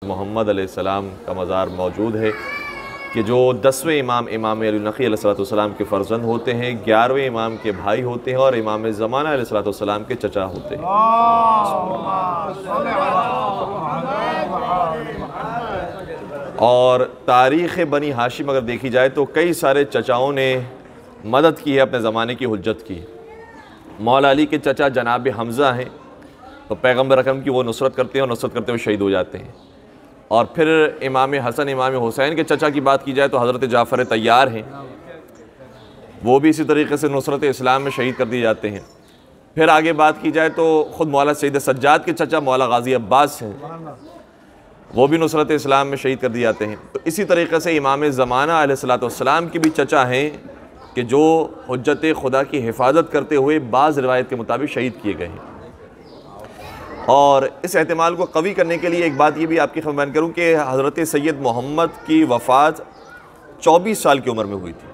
मोहम्मद अलैहिस्सलाम का मज़ार मौजूद है कि जो 10वें इमाम इमाम अली नक़ी अलैहिस्सलाम के फ़र्जंद होते हैं, 11वें इमाम के भाई होते हैं और इमाम ज़माना अलैहिस्सलाम के चचा होते हैं। और तारीख़ बनी हाशिम अगर देखी जाए तो कई सारे चचाओं ने मदद की है अपने ज़माने की हुज्जत की। मौला अली के चचा जनाब हमज़ा हैं, तो पैगम्बर अकरम की वो नुसरत करते हैं और नुसरत करते हुए शहीद हो जाते हैं। और फिर इमाम हसन इमाम हुसैन के चचा की बात की जाए तो हज़रत जाफ़र तैयार हैं, वो भी इसी तरीके से नुसरत इस्लाम में शहीद कर दिए जाते हैं। फिर आगे बात की जाए तो ख़ुद मौला सैयद सज्जाद के चचा मौला गाज़ी अब्बास हैं, वो भी नुसरत इस्लाम में शहीद कर दिए जाते हैं। तो इसी तरीके से इमाम ज़माना अलैहिस्सलाम के भी चचा हैं कि जो हुज्जत खुदा की हिफाजत करते हुए बाज़ रिवायत के मुताबिक शहीद किए गए हैं। और इस एहतमाल को कवी करने के लिए एक बात ये भी आपकी खबर बयान करूँ कि हज़रत सैयद मोहम्मद की वफ़ात 24 साल की उम्र में हुई थी,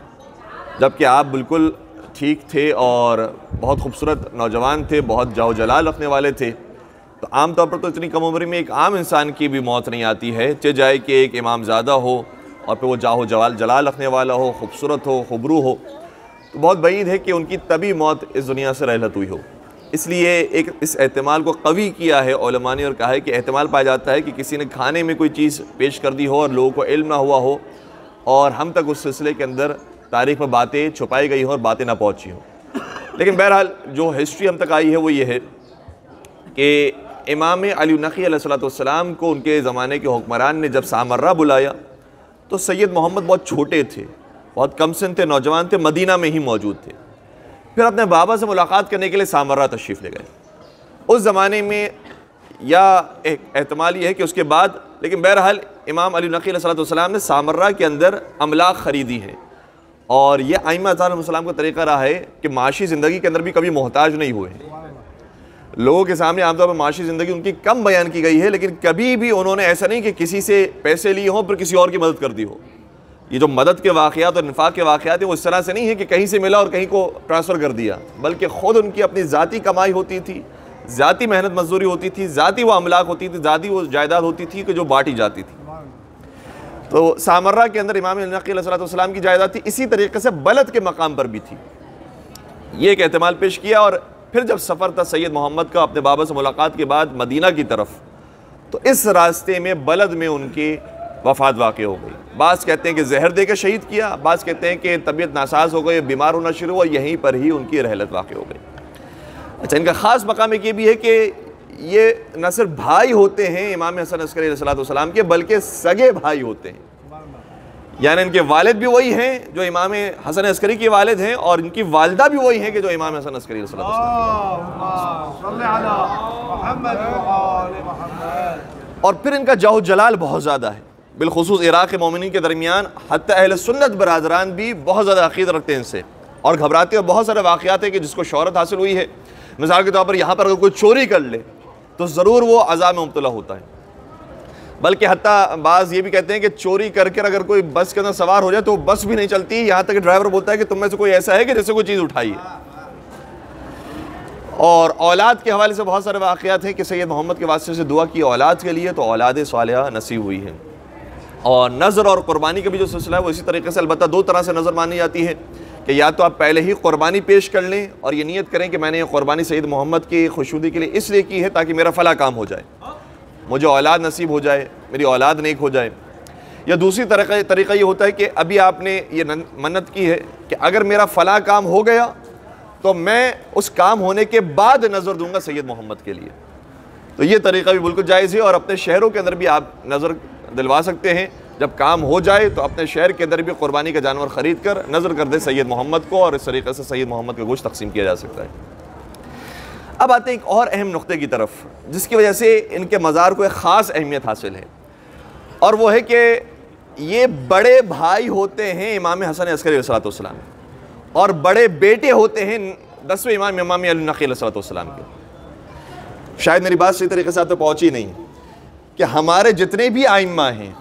जबकि आप बिल्कुल ठीक थे और बहुत खूबसूरत नौजवान थे, बहुत जाओ जलाल रखने वाले थे। तो आम तौर पर तो इतनी कम उम्र में एक आम इंसान की भी मौत नहीं आती है, चाहे जाए कि एक इमामज़ादा हो और फिर वो जाहो जलाल रखने वाला हो, खूबसूरत हो, खुबरू हो, तो बहुत बईद है कि उनकी तभी मौत इस दुनिया से रहलत हुई हो। इसलिए एक इस एहतमाल को कवी किया है उलमा ने और कहा है कि एहतमाल पाया जाता है कि किसी ने खाने में कोई चीज़ पेश कर दी हो और लोगों को इल्म ना हुआ हो और हम तक उस सिलसिले के अंदर तारीख़ में बातें छुपाई गई हो और बातें ना पहुँची हो। लेकिन बहरहाल जो हिस्ट्री हम तक आई है वो ये है कि इमाम अली नक़ी अलैहिस्सलाम को उनके ज़माने के हुक्मरान ने जब सामर्रा बुलाया तो सैयद मोहम्मद बहुत छोटे थे, बहुत कम सिन थे, नौजवान थे, मदीना में ही मौजूद थे। फिर अपने बाबा से मुलाकात करने के लिए सामर्रा तशरीफ़ ले गए। उस ज़माने में या एक एहतमाल ये है कि उसके बाद, लेकिन बहरहाल इमाम अली नक़ी अलैहिस्सलाम ने सामर्रा के अंदर अमलाक ख़रीदी है। और यह आइम्मा अलैहिस्सलाम का तरीक़ा रहा है कि माशी ज़िंदगी के अंदर भी कभी मोहताज नहीं हुए। लोगों के सामने आमतौर पर माशी ज़िंदगी उनकी कम बयान की गई है, लेकिन कभी भी उन्होंने ऐसा नहीं कि किसी से पैसे लिए हों फिर किसी और की मदद कर दी हो। ये जो मदद के वाक़यात और इन्फाक के वाक़यात हैं वो इस तरह से नहीं है कि कहीं से मिला और कहीं को ट्रांसफ़र कर दिया, बल्कि ख़ुद उनकी अपनी ज़ाती कमाई होती थी, ज़ाती मेहनत मजदूरी होती थी, ज़ाती वो अमलाक होती थी, ज़ाती वो जायदाद होती थी कि जो बाँटी जाती थी। तो सामर्रा के अंदर इमाम अली नक़ी अलैहिस्सलाम की जायदाद थी, इसी तरीके से बलद के मकाम पर भी थी। ये एक एहतमाल पेश किया। और फिर जब सफ़र था सैयद मोहम्मद का अपने बाबा से मुलाकात के बाद मदीना की तरफ, तो इस रास्ते में बलद में उनकी वफ़ात वाक़ हो गई। बाज़ कहते हैं कि जहर देकर शहीद किया, बाज़ कहते हैं कि तबीयत नासाज हो गई, बीमार होना शुरू हुआ, यहीं पर ही उनकी रहलत वाक़ हो गई। अच्छा, इनका ख़ास मकाम एक ये भी है कि ये न सिर्फ भाई होते हैं इमाम हसन अस्करी अलैहिस्सलाम के, बल्कि सगे भाई होते हैं। यानी इनके वालिद भी वही हैं जो इमाम हसन अस्करी के वालिद हैं और इनकी वालदा भी वही हैं कि जो इमाम हसन अस्करी अलैहिस्सलाम। और फिर इनका जाहो जलाल बहुत ज़्यादा है, बिलखुसूस इराक़ मोमिनीन के दरमियान हत्ता अहले सुन्नत बरादरान भी बहुत ज़्यादा अक़ीदा रखते हैं इनसे और घबराते हैं। बहुत सारे वाक़यात हैं कि जिसको शोहरत हासिल हुई है, मिसाल के तौर पर यहाँ पर अगर कोई चोरी कर ले तो ज़रूर वो अज़ाब में मुब्तला होता है। बल्कि हत्ता बाज़ ये भी कहते हैं कि चोरी करके अगर कोई बस के अंदर सवार हो जाए तो बस भी नहीं चलती, यहाँ तक कि ड्राइवर बोलता है कि तुम में से कोई ऐसा है कि जैसे कोई चीज़ उठाई है। और औलाद के हवाले से बहुत सारे वाक़यात हैं कि सैयद मोहम्मद के वास्ते से दुआ की औलाद के लिए, तो औलाद सालिहा नसीब हुई है। और नज़र और क़ुरबानी का भी जो सिलसिला है वो इसी तरीके से, अलबत्ता दो तरह से नज़र मानी जाती है कि या तो आप पहले ही क़ुरबानी पेश कर लें और ये नियत करें कि मैंने ये क़ुरबानी सैयद मोहम्मद की खुशनुदी के लिए इसलिए की है ताकि मेरा फ़ला काम हो जाए, मुझे औलाद नसीब हो जाए, मेरी औलाद नेक हो जाए। या दूसरी तरीक़ा ये होता है कि अभी आपने ये मन्नत की है कि अगर मेरा फ़ला काम हो गया तो मैं उस काम होने के बाद नज़र दूंगा सैयद मोहम्मद के लिए। तो ये तरीक़ा भी बिल्कुल जायज़ है और अपने शहरों के अंदर भी आप नज़र दिलवा सकते हैं। जब काम हो जाए तो अपने शहर के अंदर भी क़ुरबानी का जानवर ख़रीद कर नज़र कर दे सैयद मोहम्मद को और इस तरीक़े से सैयद मोहम्मद का गोश्त तकसीम किया जा सकता है। अब आते हैं एक और अहम नुक्ते की तरफ जिसकी वजह से इनके मज़ार को एक ख़ास अहमियत हासिल है, और वो है कि ये बड़े भाई होते हैं इमाम हसन अस्करी अलैहिस्सलाम और बड़े बेटे होते हैं 10वें इमाम इमाम अली नक़ी अलैहिस्सलाम के। शायद मेरी बात सही तरीके से आप तक पहुँची नहीं कि हमारे जितने भी आइम्मा हैं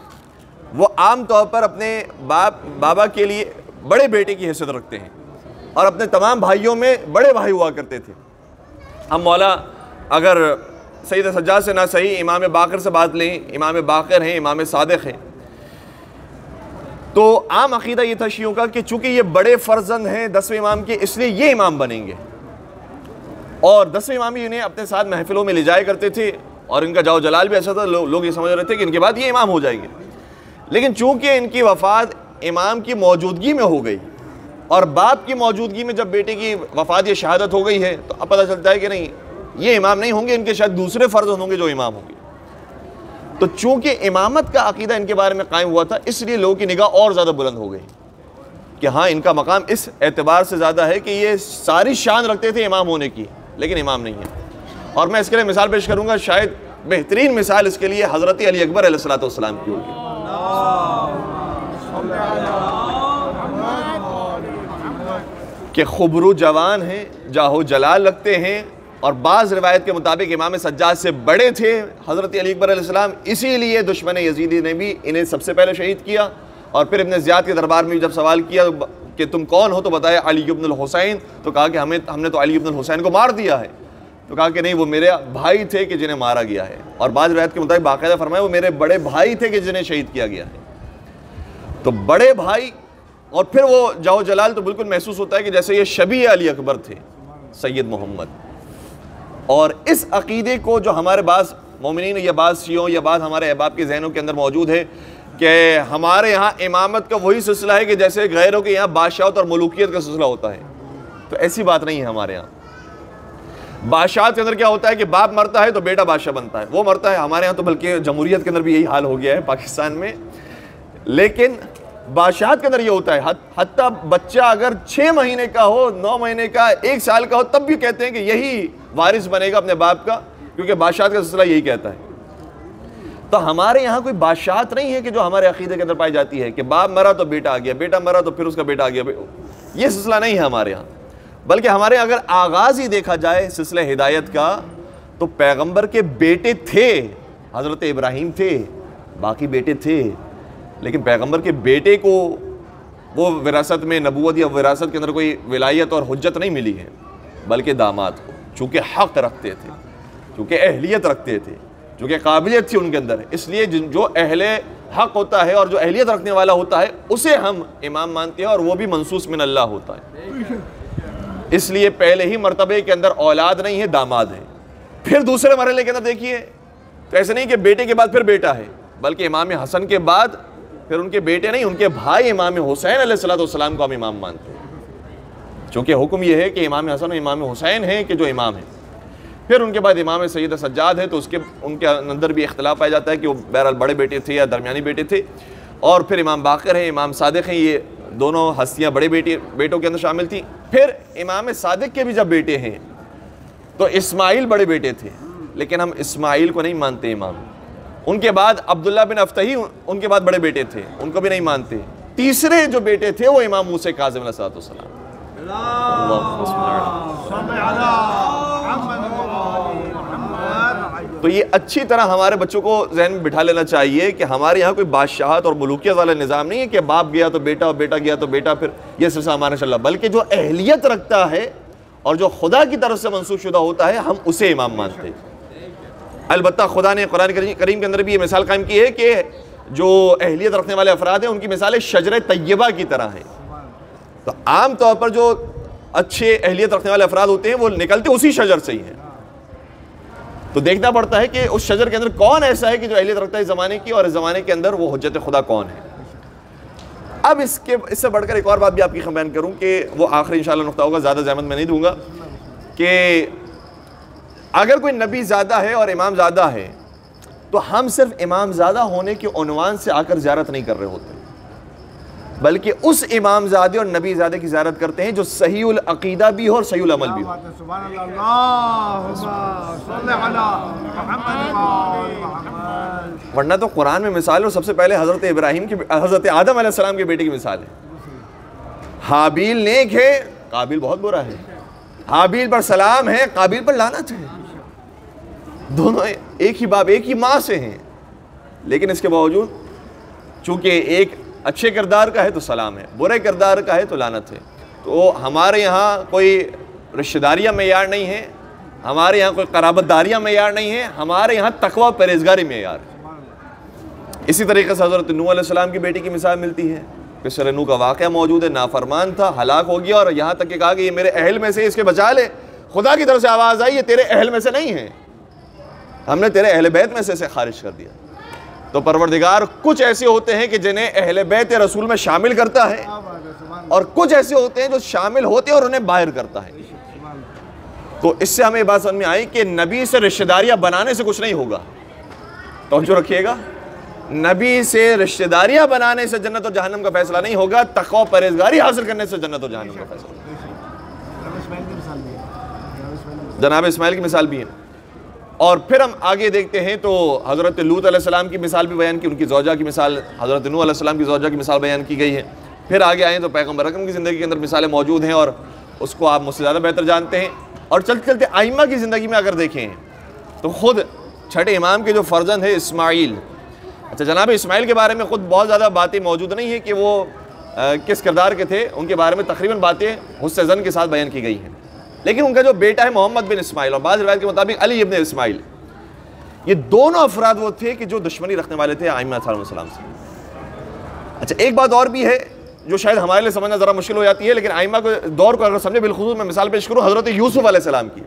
वो आम तौर पर अपने बाबा के लिए बड़े बेटे की हैसियत रखते हैं और अपने तमाम भाइयों में बड़े भाई हुआ करते थे। हम मौला अगर सैयद सज्जाद से ना सही इमाम बाक़िर से बात लें, इमाम बाक़िर हैं, इमाम सादिक़ हैं। तो आम अक़ीदा ये था शियों का कि चूँकि ये बड़े फ़र्जंद हैं 10वें इमाम के, इसलिए ये इमाम बनेंगे। और 10वें इमाम ही इन्हें अपने साथ महफ़िलों में ले जाया करते थे और इनका जाओ जलाल भी ऐसा था, लोग ये समझ रहे थे कि इनके बाद ये इमाम हो जाएंगे। लेकिन चूँकि इनकी वफ़ात इमाम की मौजूदगी में हो गई और बाप की मौजूदगी में जब बेटे की वफ़ात या शहादत हो गई है, तो अब पता चलता है कि नहीं, ये इमाम नहीं होंगे, इनके शायद दूसरे फ़र्ज होंगे जो इमाम होंगे। तो चूँकि इमामत का अक़ीदा इनके बारे में कायम हुआ था, इसलिए लोगों की निगाह और ज़्यादा बुलंद हो गई कि हाँ, इनका मकाम इस एतबार से ज़्यादा है कि ये सारी शान रखते थे इमाम होने की, लेकिन इमाम नहीं है। और मैं इसके लिए मिसाल पेश करूँगा, शायद बेहतरीन मिसाल इसके लिए हज़रत अली अकबर अलैहिस्सलाम की होगी। कि खुबरू जवान हैं, जाहो जलाल रखते हैं, और बाज़ रिवायत के मुताबिक इमाम सज्जाद से बड़े थे हज़रत अली अकबर अलैहिस्सलाम, इसीलिए दुश्मन यजीदी ने भी इन्हें सबसे पहले शहीद किया। और फिर इब्न ज़ियाद के दरबार में जब सवाल किया कि तुम कौन हो, तो बताया अली इब्न हुसैन। तो कहा कि हमने तो अली इब्न हुसैन को मार दिया है। तो कहा कि नहीं, वो मेरे भाई थे कि जिन्हें मारा गया है। और बाज़ रिवायत के मुताबिक बाकायदा फरमाया वो मेरे बड़े भाई थे कि जिन्हें शहीद किया गया है। तो बड़े भाई और फिर वो जाओ जलाल, तो बिल्कुल महसूस होता है कि जैसे ये शबी अली अकबर थे सैयद मोहम्मद। और इस अक़ीदे को जो हमारे बाज़ मोमिनीन या बाज़ शियों या बाज़ हमारे अहबाब के जहनों के अंदर मौजूद है कि हमारे यहाँ इमामत का वही सिलसिला है कि जैसे गैरों के यहाँ बादशाहत और मलूकियत का सिलसिला होता है, तो ऐसी बात नहीं है हमारे यहाँ। बादशाहत के अंदर क्या होता है कि बाप मरता है तो बेटा बादशाह बनता है, वो मरता है। हमारे यहाँ तो बल्कि जमहूरियत के अंदर भी यही हाल हो गया है पाकिस्तान में। लेकिन बादशाहत के अंदर ये होता है, हत्ता बच्चा अगर 6 महीने का हो, 9 महीने का, 1 साल का हो, तब भी कहते हैं कि यही वारिस बनेगा अपने बाप का, क्योंकि बादशाहत का सिलसिला यही कहता है। तो हमारे यहाँ कोई बादशाहत नहीं है कि जो हमारे अक़ीदे के अंदर पाई जाती है कि बाप मरा तो बेटा आ गया, बेटा मरा तो फिर उसका बेटा आ गया। ये सिलसिला नहीं है हमारे यहाँ। बल्कि हमारे यहाँ अगर आगाज़ ही देखा जाए सिलसिले हिदायत का, तो पैगम्बर के बेटे थे, हज़रत इब्राहीम थे, बाकी बेटे थे, लेकिन पैगम्बर के बेटे को वो विरासत में नबूवत या विरासत के अंदर कोई विलायत और हुज्जत नहीं मिली है, बल्कि दामाद को, चूँकि हक़ रखते थे, चूँकि अहलियत रखते थे, चूँकि काबिलियत थी उनके अंदर, इसलिए जो अहले हक़ होता है और जो अहलियत रखने वाला होता है उसे हम इमाम मानते हैं, और वो भी मनसूस मिन अल्लाह होता है। इसलिए पहले ही मर्तबे के अंदर औलाद नहीं है, दामाद है। फिर दूसरे मरहले के अंदर देखिए, तो ऐसे नहीं कि बेटे के बाद फिर बेटा है, बल्कि इमाम हसन के बाद फिर उनके बेटे नहीं, उनके भाई इमाम हुसैन अलैहिस्सलाम को हम इमाम मानते हैं। चूँकि हुक्म यह है कि इमाम हसन और इमाम हुसैन हैं कि जो इमाम है। फिर उनके बाद इमाम सैयद सज्जाद है, तो उनके अंदर भी इख्तलाफ पाया जाता है कि वो बहरहाल बड़े बेटे थे या दरमियानी बेटे थे। और फिर इमाम बाक़िर हैं, इमाम सादिक़ हैं, ये दोनों हस्तियाँ बड़े बेटों के अंदर शामिल थी। फिर इमाम सादिक़ के भी जब बेटे हैं तो इस्माइल बड़े बेटे थे, लेकिन हम इस्माइल को नहीं मानते इमाम। उनके बाद अब्दुल्ला बिन अफ्तही उनके बाद बड़े बेटे थे, उनको भी नहीं मानते। तीसरे जो बेटे थे वो इमाम मूसा काज़िम अलैहिस्सलाम। तो ये अच्छी तरह हमारे बच्चों को जहन में बिठा लेना चाहिए कि हमारे यहाँ कोई बादशाहत और मलूकियत वाला निज़ाम नहीं है कि बाप गया तो बेटा और बेटा गया तो बेटा, फिर ये सिलसिला हमारा चल रहा, बल्कि जो अहलियत रखता है और जो खुदा की तरफ से मंसूब शुदा होता है हम उसे इमाम मानते हैं। अलबत्ता खुदा ने कुरान करीम के अंदर भी ये मिसाल कायम की है कि जो अहलियत रखने वाले अफराद हैं उनकी मिसालें शजर तय्यबा की तरह हैं। तो आम तौर पर जो अच्छे अहलियत रखने वाले अफराद होते हैं वो निकलते उसी शजर से ही हैं। तो देखना पड़ता है कि उस शजर के अंदर कौन ऐसा है कि जो अहलियत रखता है इस ज़माने की, और इस ज़माने के अंदर वो हुज्जत खुदा कौन है। अब इससे बढ़कर एक और बात भी आपकी बयान करूँ कि वो आखिरी इंशाअल्लाह नुक्ता होगा, ज़्यादा ज़हमत मैं नहीं दूंगा, कि अगर कोई नबी ज़्यादा है और इमाम ज़्यादा है तो हम सिर्फ इमाम ज़्यादा होने के उन्वान से आकर ज़ियारत नहीं कर रहे होते, बल्कि उस इमाम ज़ादे और नबी ज़ादे की ज़ियारत करते हैं जो सहीउल अक़ीदा भी हो और सहीउल अमल भी हो। वरना तो कुरान में मिसाल और सबसे पहले हज़रत इब्राहीम की, हज़रत आदम अलैहिस्सलाम के बेटे की मिसाल है। हाबील नेक है, काबिल बहुत बुरा है। हाबील पर सलाम है, काबिल पर लानत है। दोनों एक ही बाप एक ही माँ से हैं, लेकिन इसके बावजूद चूँकि एक अच्छे किरदार का है तो सलाम है, बुरे किरदार का है तो लानत है। तो हमारे यहाँ कोई रिश्तेदारियाँ मेयार नहीं है, हमारे यहाँ कोई कराबतदारियाँ मेयार नहीं है, हमारे यहाँ तकवा परहेजगारी मेयार है। इसी तरीके से हज़रत नूह अलैहिस्सलाम की बेटी की मिसाल मिलती है कि सूरह नूह का वाक़या मौजूद है, नाफरमान था, हलाक हो गया, और यहाँ तक कि कहा कि ये मेरे अहल में से, इसके बचा ले। खुदा की तरफ से आवाज़ आई, ये तेरे अहल में से नहीं है, हमने तेरे अहल बैत में से इसे खारिज कर दिया। तो परवरदिगार कुछ ऐसे होते हैं कि जिन्हें अहले बैत रसूल में शामिल करता है, और कुछ ऐसे होते हैं जो शामिल होते हैं और उन्हें बाहर करता है। तो इससे हमें बात समझ में आई कि नबी से रिश्तेदारियां बनाने से कुछ नहीं होगा। तवज्जो रखिएगा, नबी से रिश्तेदारियां बनाने से जन्नत और जहन्नम का फैसला नहीं होगा, तक़वा परहेज़गारी हासिल करने से जन्नत और जहन्नम का फैसला। जनाब इस्माइल की मिसाल भी है। और फिर हम आगे देखते हैं तो हज़रत लूत अलैहिस्सलाम की मिसाल भी बयान की, उनकी ज़ौजा की मिसाल, हज़रत नूह अलैहिस्सलाम की ज़ौजा की मिसाल बयान की गई है। फिर आगे आए तो पैगम्बर अकरम की ज़िंदगी के अंदर मिसालें मौजूद हैं और उसको आप मुझसे ज़्यादा बेहतर जानते हैं। और चलते चलते आइम्मा की ज़िंदगी में अगर देखें तो ख़ुद छठे इमाम के जो फ़र्जंद है इस्माइल, अच्छा जनाब इस्माइल के बारे में ख़ुद बहुत ज़्यादा बातें मौजूद नहीं है कि वो किस किरदार के थे, उनके बारे में तकरीबन बातें हुस्न ज़न के साथ बयान की गई हैं। लेकिन उनका जो बेटा है मोहम्मद बिन इस्माइल, और बाज़ रिवायत के मुताबिक अली इब्न इस्माइल, ये दोनों अफराद वो थे कि जो दुश्मनी रखने वाले थे आइम्मा अलैहिस्सलाम से। अच्छा एक बात और भी है जो शायद हमारे लिए समझना ज़रा मुश्किल हो जाती है, लेकिन आइम्मा के दौर को अगर समझे, बिलखुसूस मैं मिसाल पेश करूँ हज़रत यूसुफ़ अलैहिस्सलाम की,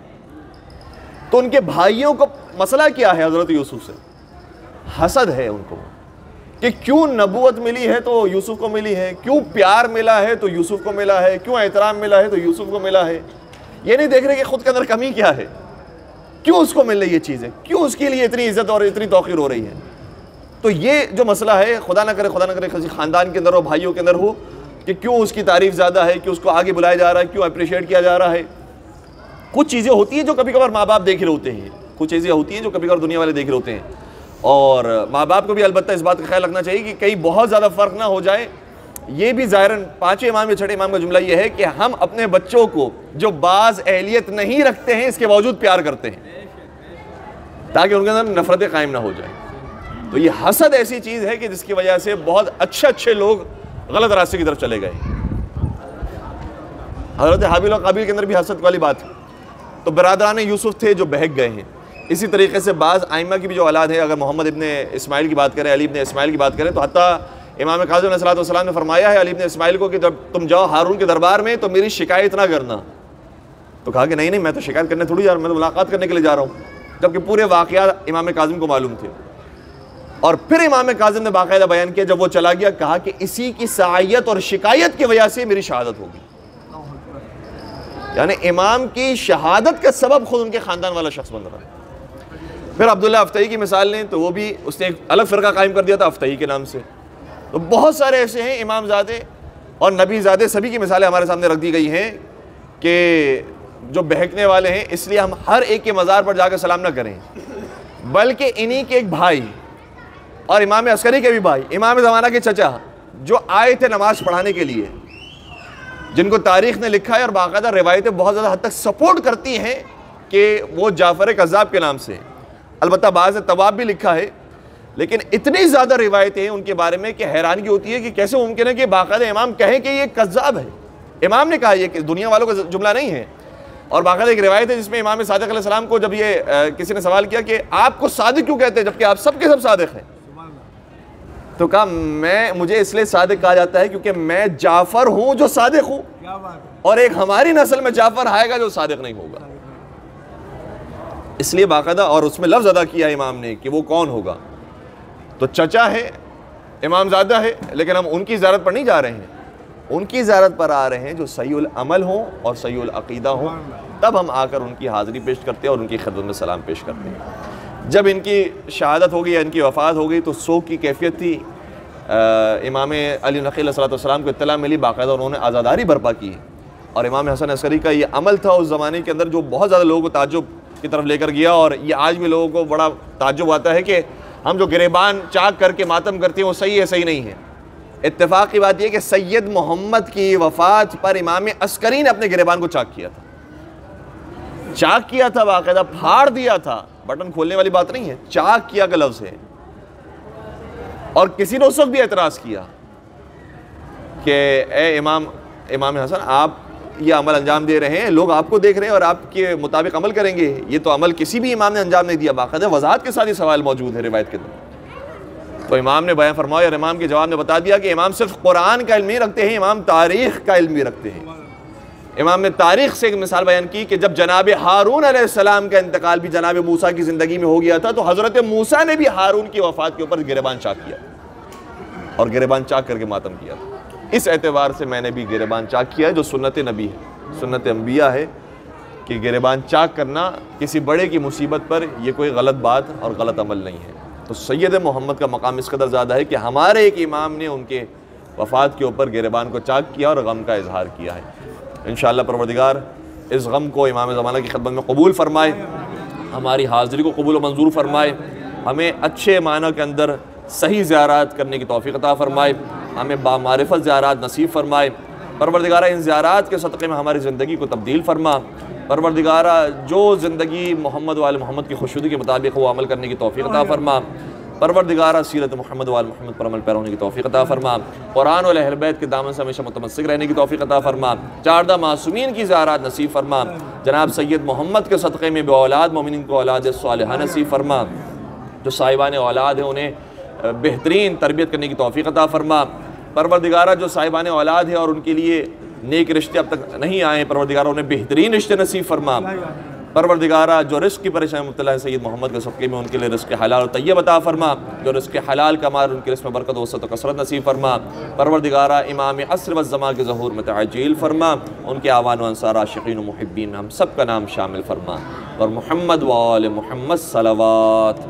तो उनके भाइयों को मसला क्या है हज़रत यूसुफ़ से? हसद है उनको कि क्यों नबूवत मिली है तो यूसुफ़ को मिली है, क्यों प्यार मिला है तो यूसुफ़ को मिला है, क्यों एहतराम मिला है तो यूसुफ़ को मिला है। ये नहीं देख रहे कि खुद के अंदर कमी क्या है, क्यों उसको मिल रही है चीज़ें, क्यों उसके लिए इतनी इज्जत और इतनी तौक़ीर हो रही है। तो ये जो मसला है, खुदा ना करे किसी ख़ानदान के अंदर हो, भाइयों के अंदर हो, कि क्यों उसकी तारीफ़ ज़्यादा है, क्यों उसको आगे बुलाया जा रहा है, क्यों अप्रिशिएट किया जा रहा है। कुछ चीज़ें होती हैं जो कभी कभार माँ बाप देख रहे होते हैं, कुछ चीज़ें होती हैं जो कभी कभार दुनिया वाले देख रहे होते हैं, और माँ बाप को भी अलबत्ता इस बात का ख्याल रखना चाहिए कि कहीं बहुत ज़्यादा फ़र्क ना हो जाए। ये भी ज़ाहिरन पाँचवें इमाम या छठे इमाम का जुमला ये है कि हम अपने बच्चों को जो बाज़ अहलियत नहीं रखते हैं इसके बावजूद प्यार करते हैं, ताकि उनके अंदर नफ़रतें कायम ना हो जाए। तो ये हसद ऐसी चीज़ है कि जिसकी वजह से बहुत अच्छे लोग गलत रास्ते की तरफ चले गए। हज़रत हाबिल और काबिल के अंदर भी हसद वाली बात है। तो बरादरान यूसुफ थे जो बहक गए हैं। इसी तरीके से बाज़ आइम्मा की भी जो औलाद है, अगर मोहम्मद इब्न इस्माइल की बात करें, अली इब्न इस्माइल की बात करें, तो हत्ता इमाम काज़िम अलैहिस्सलाम ने फरमाया है अली इब्न इस्माइल को कि जब तुम जाओ हारून के दरबार में तो मेरी शिकायत ना करना। तो कहा कि नहीं मैं तो शिकायत करने थोड़ी जा रहा हूँ, मैं तो मुलाकात करने के लिए जा रहा हूँ, जबकि पूरे वाक़यात इमाम काज़िम को मालूम थे। और फिर इमाम काज़िम ने बाकायदा बयान किया जब वो चला गया, कहा कि इसी की सआयत और शिकायत की वजह से मेरी शहादत होगी। यानी इमाम की शहादत का सबब खुद उनके ख़ानदान वाला शख्स बन रहा है। फिर अब्दुल्ला अफ्तही की मिसाल लें तो वो भी उसने एक अलग फ़िरका कायम कर दिया था अफ्तही के नाम से। तो बहुत सारे ऐसे हैं इमामज़ादे और नबीज़ादे, सभी की मिसालें हमारे सामने रख दी गई हैं कि जो बहकने वाले हैं। इसलिए हम हर एक के मज़ार पर जाकर सलाम ना करें, बल्कि इन्हीं के एक भाई और इमाम अस्करी के भी भाई, इमाम ज़माना के चचा जो आए थे नमाज़ पढ़ाने के लिए, जिनको तारीख़ ने लिखा है और बाकायदा रिवायतें बहुत ज़्यादा हद तक सपोर्ट करती हैं कि वो जाफ़र कज़्ज़ाब के नाम से, अलबत्ता बाज़ तवाब भी लिखा है, लेकिन इतनी ज़्यादा रिवायतें हैं उनके बारे में कि हैरानगी होती है कि कैसे मुमकिन है कि बाकायदा इमाम कहें कि ये कज़्ज़ाब है। इमाम ने कहा, ये कि दुनिया वालों का जुमला नहीं है। और बाकायदा एक रिवायत है जिसमें इमाम सादिक़ अलैहिस्सलाम को जब ये किसी ने सवाल किया कि आपको सादिक़ क्यों कहते हैं जबकि आप सब के सब सादिक़ हैं, तो कहा मुझे इसलिए सादिक़ कहा जाता है क्योंकि मैं जाफ़र हूँ जो सादिक़ हूँ, और एक हमारी नस्ल में जाफ़र आएगा जो सादिक़ नहीं होगा। इसलिए बाकायदा और उसमें लफ्ज़ अदा किया इमाम ने कि वो कौन होगा। तो चचा है, इमामज़ादा है, लेकिन हम उनकी ज़ियारत पर नहीं जा रहे हैं, उनकी ज़ियारत पर आ रहे हैं जो सहीउल अमल हों और सहीउल अक़ीदा हों। तब हम आकर उनकी हाज़िरी पेश करते हैं और उनकी खिदमत में सलाम पेश करते हैं। जब इनकी शहादत हो गई या इनकी वफ़ात हो गई तो सोग की कैफियत थी। इमाम अली नक़ी अलैहिस्सलाम को इत्तला मिली, बाकायदा उन्होंने आज़ादारी बर्पा की। और इमाम हसन अस्करी का ये अमल था उस ज़माने के अंदर जो बहुत ज़्यादा लोगों को ताज्जुब की तरफ लेकर गया। और ये आज भी लोगों को बड़ा ताज्जुब आता है कि हम जो गिरेबान चाक करके मातम करते हैं वो सही है, सही नहीं है। इत्तेफाक की बात यह कि सैयद मोहम्मद की वफ़ात पर इमाम अस्करी ने अपने गिरेबान को चाक किया था, चाक किया था, बाकायदा फाड़ दिया था। बटन खोलने वाली बात नहीं है, चाक किया का लफ्ज़ है। और किसी ने उस वक्त भी एतराज़ किया कि ए इमाम हसन, आप ये अमल अंजाम दे रहे हैं, लोग आपको देख रहे हैं और आपके मुताबिक अमल करेंगे। ये तो अमल किसी भी इमाम ने अंजाम नहीं दिया, बाकायदा वजाहत के साथ ही सवाल मौजूद है रिवायत के अंदर। तो इमाम ने बयान फरमाया और इमाम के जवाब में बता दिया कि इमाम सिर्फ कुरान का इल्म नहीं रखते हैं, इमाम तारीख़ का इल्म भी रखते हैं। इमाम ने तारीख़ से एक मिसाल बयान की कि जब जनाब हारून अलैहिस्सलाम का इंतकाल भी जनाब मूसा की ज़िंदगी में हो गया था, तो हज़रत मूसा ने भी हारून की वफ़ात के ऊपर गिरेबान चाक किया और गिरेबान चाक करके मातम किया। इस एतबार से मैंने भी गिरेबान चाक किया है, जो सुन्नत नबी है, सुन्नत अंबिया है कि गिरेबान चाक करना किसी बड़े की मुसीबत पर यह कोई गलत बात और गलत अमल नहीं है। तो सैयद मोहम्मद का मकाम इस कदर ज़्यादा है कि हमारे एक इमाम ने उनके वफ़ात के ऊपर गिरेबान को चाक किया और गम का इजहार किया है। इंशाअल्लाह परवरदिगार इस गम को इमाम ज़माना की खिदमत में कबूल फरमाए, हमारी हाज़िरी को कबूल व मंजूर फरमाए, हमें अच्छे मानों के अंदर सही ज़ियारत करने की तौफ़ीक़ अता फरमाए, हमें बामारिफत ज़ियारत नसीब फरमाए। परवरदिगारा इन ज़ियारत के सदक़े में हमारी ज़िंदगी को तब्दील फरमा। परवरदिगारा जो ज़िंदगी मोहम्मद वाले मोहम्मद की खुशनुदी के मुताबिक वो अमल करने की तौफ़ीक़ अता फरमा। परवरदिगारा सीरत मोहम्मद वाले मोहम्मद पर अमल पैरा होने की तौफ़ीक़ अता फरमा। कुरान और अहल बैत के दामन से हमेशा मुतमस्सिक रहने की तौफ़ीक़ अता फरमा। चारदा मासूमीन की ज़ियारत नसीब फरमा। जनाब सैयद मोहम्मद के सदक़े में औलाद मोमिनीन को औलाद सालिहा नसीब फरमा। जो साहिबान औलाद हैं उन्हें बेहतरीन तरबियत करने की तौफ़ीक़ अता फरमा। परवरदिगारा जो साहिबान औलाद है और उनके लिए नेक रिश्ते अब तक नहीं आए, परवरदिगारा उन्हें बेहतरीन रिश्ते नसीब फरमा। परवरदिगारा जो रिस्क की परेशानी मुब्तला है सैयद मोहम्मद के सबके में, उनके लिए रिस्क हलाल और तय्यब अता फरमा। जो रिस्क हलाल कमा उनके रिस्क में बरकत वसअत और कसरत नसीब फरमा। परवरदिगारा इमाम अस्र व ज़मा के ज़हूर में तअजील फरमा। उनके आवान व अंसार आशिकीन व मुहिब्बीन हम सब का नाम शामिल फरमा। और मोहम्मद व आले मोहम्मद सलवात।